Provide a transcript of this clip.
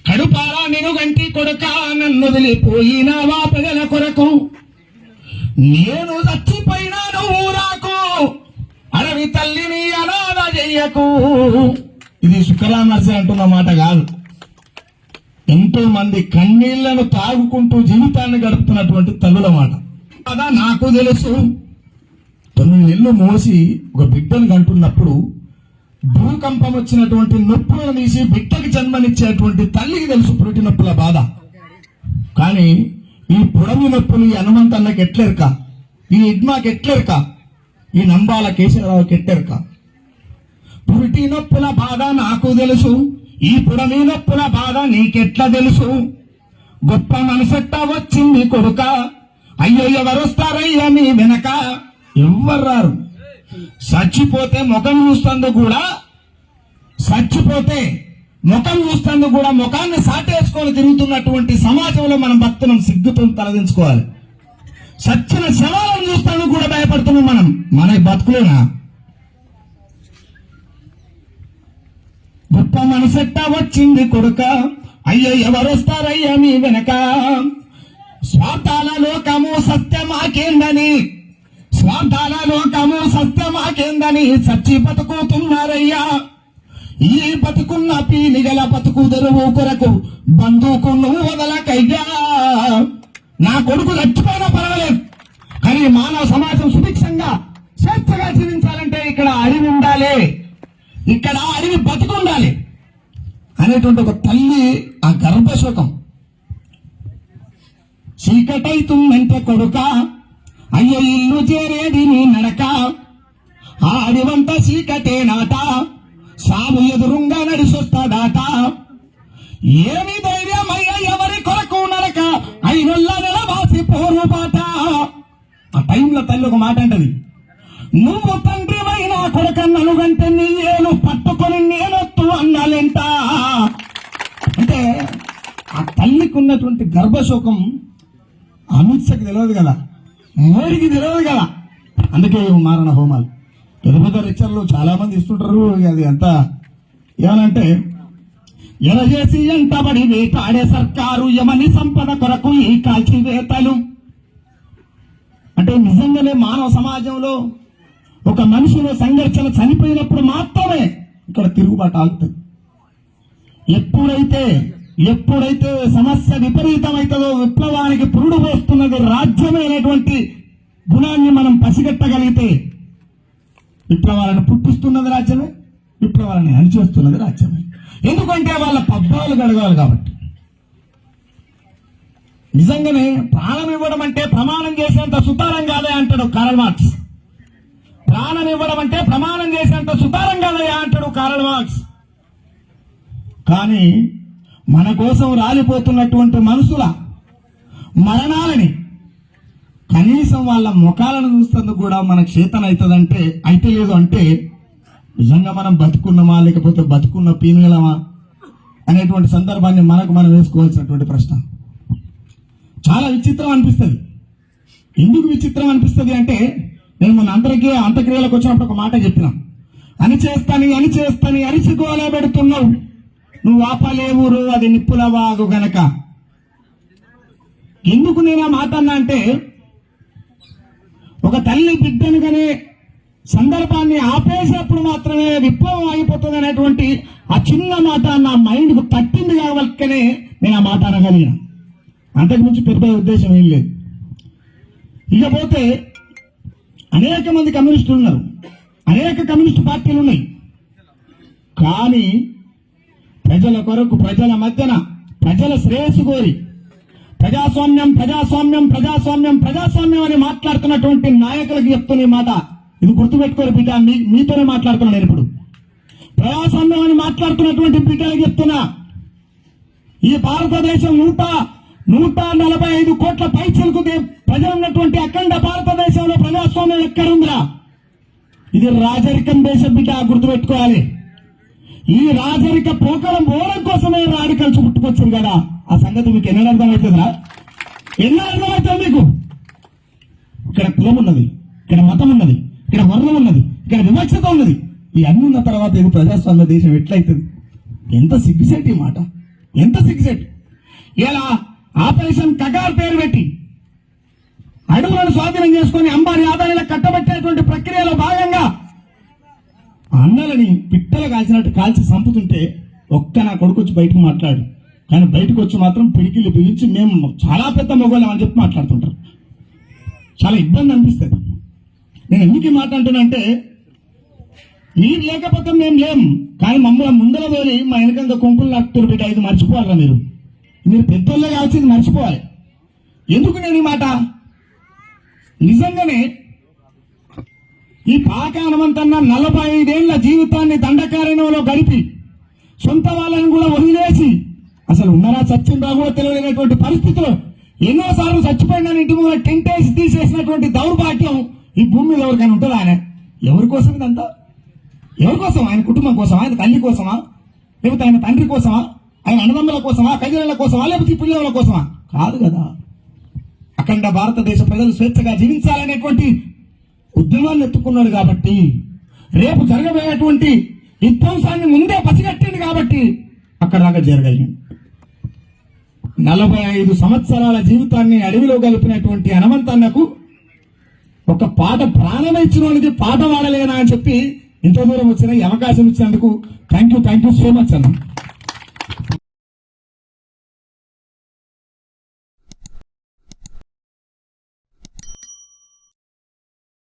కడుపారా నేను గంటి కొడుక నన్ను వదిలిపోయినావా ప్రజల కొరకు నేను చచ్చిపోయినా నువ్వు రాకు అడవి తల్లిని అనాథ చెయ్యకు. ఇది శుక్రరామర్శి అంటున్న మాట కాదు. ఎంతో మంది కన్నీళ్లను తాగుకుంటూ జీవితాన్ని గడుపుతున్నటువంటి తల్లుల మాట. అదా నాకు తెలుసు. 9 నెలలు మోసి ఒక బిడ్డను కంటున్నప్పుడు భూకంపం వచ్చినటువంటి నొప్పులను తీసి బిడ్డకి జన్మనిచ్చేటువంటి తల్లికి తెలుసు పురిటి నొప్పుల బాధ. కానీ ఈ పొడవి నొప్పులు ఈ హనుమంతన్నకి ఎట్లేరుక, ఈ ఇడ్మాకి ఎట్లేరుక, ఈ నంబాల కేశవరావుకి ఎట్లేరుక. పురిటి నొప్పుల బాధ నాకు తెలుసు, ఈ పొడవి నొప్పుల బాధ నీకెట్లా తెలుసు. గొప్ప మనసెట్ట వచ్చింది కొడుక, అయ్యో ఎవరొస్తారయ్యా మీ వెనక. ఎవ్వరు రారు. చచ్చిపోతే ముఖం చూస్తందుకు కూడా, చచ్చిపోతే ముఖం చూస్తందుకు కూడా ముఖాన్ని సాటేసుకొని తిరుగుతున్నటువంటి సమాజంలో మనం భక్తులం. సిగ్గుతో తలదించుకోవాలి. సచ్చిన శవాలను చూస్తందుకు కూడా భయపడుతున్నాం మనం. మన బతుకులేనా? గొప్ప మనసెట్ట వచ్చింది కొడుక, అయ్యో ఎవరొస్తారయ్యా మీ వెనక. స్వార్థాల లోకము సత్యమాకేందని, స్వార్థాల లోకము సత్యమాకేందని సచ్చి బతుకుతున్నారయ్యా. ఈ బతుకున్న పీలిగల బతుకు తెరువు కొరకు బంధువుకు నువ్వు వదలకయ్యా. నా కొడుకు చచ్చిపోయినా పర్వాలేదు, కానీ మానవ సమాజం సుభిక్షంగా స్వేచ్ఛగా జీవించాలంటే ఇక్కడ అడవి ఉండాలి, ఇక్కడ అడవి బతుకుండాలి అనేటువంటి ఒక తల్లి ఆ గర్భశోకం. చీకటైతుందంటే కొడుక, అయ్యో ఇల్లు చేరేది నీ నడక. ఆడివంట చీకటే నాట, సాము ఎదురుంగా నడిసొస్తాడాట. ఏమి ధైర్యం అయ్యా ఎవరి కొరకు నడక, అయినొల్ల నెలవాసి పోరు బాట. ఆ టైంలో తల్లి ఒక మాట అంటది, నువ్వు తండ్రివైనా కొడుకన్నను గంటే నీ ఏను పట్టుకొని నేనొత్తు అన్నాలెంట. అంటే ఆ తల్లికి ఉన్నటువంటి గర్భశోకం అమిత్ షాకి తెలియదు కదా, మోడీకి తెలియదు కదా. అందుకే మారణ హోమాలు పెద్ద పెద్ద రిచర్లు చాలా మంది ఇస్తుంటారు. అది అంతా ఏమనంటే, ఎరచేసి ఎంతబడి వేటాడే సర్కారు యమని సంపద కొరకు ఈ కాల్చివేతలు. అంటే నిజంగానే మానవ సమాజంలో ఒక మనిషిలో సంఘర్షణ చనిపోయినప్పుడు మాత్రమే ఇక్కడ తిరుగుబాటు ఆగుతుంది. ఎప్పుడైతే సమస్య విపరీతమైతుందో, విప్లవానికి పురుడు పోస్తున్నది రాజ్యమే అనేటువంటి గుణాన్ని మనం పసిగట్టగలిగితే, విప్లవాలను పుట్టిస్తున్నది రాజ్యమే, విప్లవాలను అణిచేస్తున్నది రాజ్యమే. ఎందుకంటే వాళ్ళ పబ్బాలు గడగాలి కాబట్టి. నిజంగానే ప్రాణం ఇవ్వడం అంటే ప్రమాణం చేసేంత సుతారం కాదే అంటాడు కారల్ మార్క్స్. ప్రాణం ఇవ్వడం అంటే ప్రమాణం చేసేంత సుతారం కాదయా అంటాడు కారల్ మార్క్స్. కానీ మన కోసం రాలిపోతున్నటువంటి మనుషుల మరణాలని కనీసం వాళ్ళ ముఖాలను చూస్తేందుకు కూడా మనకు చేతన అవుతుందంటే, అయితే లేదు అంటే నిజంగా మనం బతుకున్నామా లేకపోతే బతుకున్న పీనుగలమా అనేటువంటి సందర్భాన్ని మనకు మనం వేసుకోవాల్సినటువంటి ప్రశ్న. చాలా విచిత్రం అనిపిస్తుంది. ఎందుకు విచిత్రం అనిపిస్తుంది అంటే, నేను మన అందరికీ అంత్యక్రియలకు వచ్చినప్పుడు ఒక మాట చెప్పినా, అరిసిగోలా పెడుతున్నావు, నువ్వు ఆపలేవురు అది నిప్పుల వాగు గనక. ఎందుకు నేను ఆ మాట అన్నా అంటే, ఒక తల్లి బిడ్డను కానీ సందర్భాన్ని ఆపేసినప్పుడు మాత్రమే విప్లవం ఆగిపోతుంది అనేటువంటి ఆ చిన్న మాట నా మైండ్కు తట్టింది కావాలనే నేను ఆ మాట అనగలిగిన. అంతకుమించి పెద్ద ఉద్దేశం ఏం లేదు. ఇకపోతే అనేక మంది కమ్యూనిస్టులు ఉన్నారు, అనేక కమ్యూనిస్టు పార్టీలు ఉన్నాయి. కానీ ప్రజల కొరకు, ప్రజల మధ్యన ప్రజల శ్రేయస్సు కోరి ప్రజాస్వామ్యం ప్రజాస్వామ్యం ప్రజాస్వామ్యం ప్రజాస్వామ్యం అని మాట్లాడుతున్నటువంటి నాయకులకు చెప్తున్న మాట ఇది గుర్తుపెట్టుకోరు బిడ్డ. మీతోనే మాట్లాడుతున్నా నేను ఇప్పుడు. ప్రజాస్వామ్యం అని మాట్లాడుతున్నటువంటి బిడ్డలకు చెప్తున్నా, ఈ భారతదేశం 145 కోట్ల పైచలకు ప్రజలు ఉన్నటువంటి అఖండ భారతదేశంలో ప్రజాస్వామ్యం ఎక్కడుందిరా? ఇది రాజరికం దేశం బిడ్డ, గుర్తుపెట్టుకోవాలి. ఈ రాజరిక పోకడం పోవడం కోసమే రాడికల్స్ పుట్టుకొచ్చింది కదా. ఆ సంగతి మీకు ఎన్నో అర్థమవుతుందిరా? ఎన్నో అర్థమవుతుంది మీకు? ఇక్కడ కులం ఉన్నది, ఇక్కడ మతం ఉన్నది, ఇక్కడ వర్ణం ఉన్నది, ఇక్కడ వివక్షత ఉన్నది. ఈ అన్ని ఉన్న తర్వాత ఇది ప్రజాస్వామ్య దేశం ఎట్లయితుంది? ఎంత సిగ్గుసేట్ ఈ మాట, ఎంత సిగ్గుసేట్. ఇలా ఆపరేషన్ కగార్ పేరు పెట్టి అడవులను స్వాధీనం చేసుకుని అంబానీ ఆదాయాలకు కట్టబెట్టేటువంటి ప్రక్రియలో భాగంగా అన్నలని పిట్టలు కాల్చినట్టు కాల్చి చంపుతుంటే ఒక్క నా కొడుకు వచ్చి బయటకు మాట్లాడు, కానీ బయటకు వచ్చి మాత్రం పిడికిలు బిగించి మేము చాలా పెద్ద మొగోళ్ళం అని చెప్పి మాట్లాడుతుంటారు. చాలా ఇబ్బంది అనిపిస్తుంది. నేను ఎందుకు ఈ మాట అంటున్నానంటే, మీరు లేకపోతే మేము లేం, కానీ మమ్మల్ని ముందర తోలి మా వెనకంగా కుంకులు నాకుతారు బిడ్డ, ఇది మర్చిపోవాలా మీరు పెద్దోళ్ళే కావాల్సింది మర్చిపోవాలి. ఎందుకు నేను ఈ మాట, నిజంగానే ఈ పాక హనుమంతన్న 45 ఏళ్ల జీవితాన్ని దండకారణ్యంలో గడిపి సొంత వాళ్ళని కూడా వదిలేసి అసలు ఉన్నారా చచ్చిందా కూడా తెలియలేనటువంటి పరిస్థితిలో ఎన్నోసార్లు చచ్చిపోయిన ఇంటి ముందు టెంట్ వేసి తీసేసినటువంటి దౌర్భాగ్యం ఈ భూమి మీద ఎవరికైనా ఉంటుందా? ఆయన ఎవరి కోసం ఇదంతా? ఎవరి కోసం? ఆయన కుటుంబం కోసమా, ఆయన తల్లి కోసమా, లేకపోతే ఆయన తండ్రి కోసమా, ఆయన అన్నదమ్ముల కోసమా, కజినల కోసమా, లేకపోతే పిల్లల కోసమా? కాదు కదా. అఖండ భారతదేశ ప్రజలు స్వేచ్ఛగా జీవించాలనేటువంటి ఉద్యమాన్ని ఎత్తుకున్నాడు కాబట్టి, రేపు జరగబోయేటువంటి విధ్వంసాన్ని ముందే పసిగట్టింది కాబట్టి అక్కడ దాకా జరగలిగింది. 45 సంవత్సరాల జీవితాన్ని అడవిలో గలిపినటువంటి హనుమంతన్నకు ఒక పాట ప్రాణం ఇచ్చినోనికి పాట పాడలేనా అని చెప్పి ఇంత దూరం వచ్చిన ఈ అవకాశం ఇచ్చినందుకు థ్యాంక్ యూ సో మచ్ అన్న.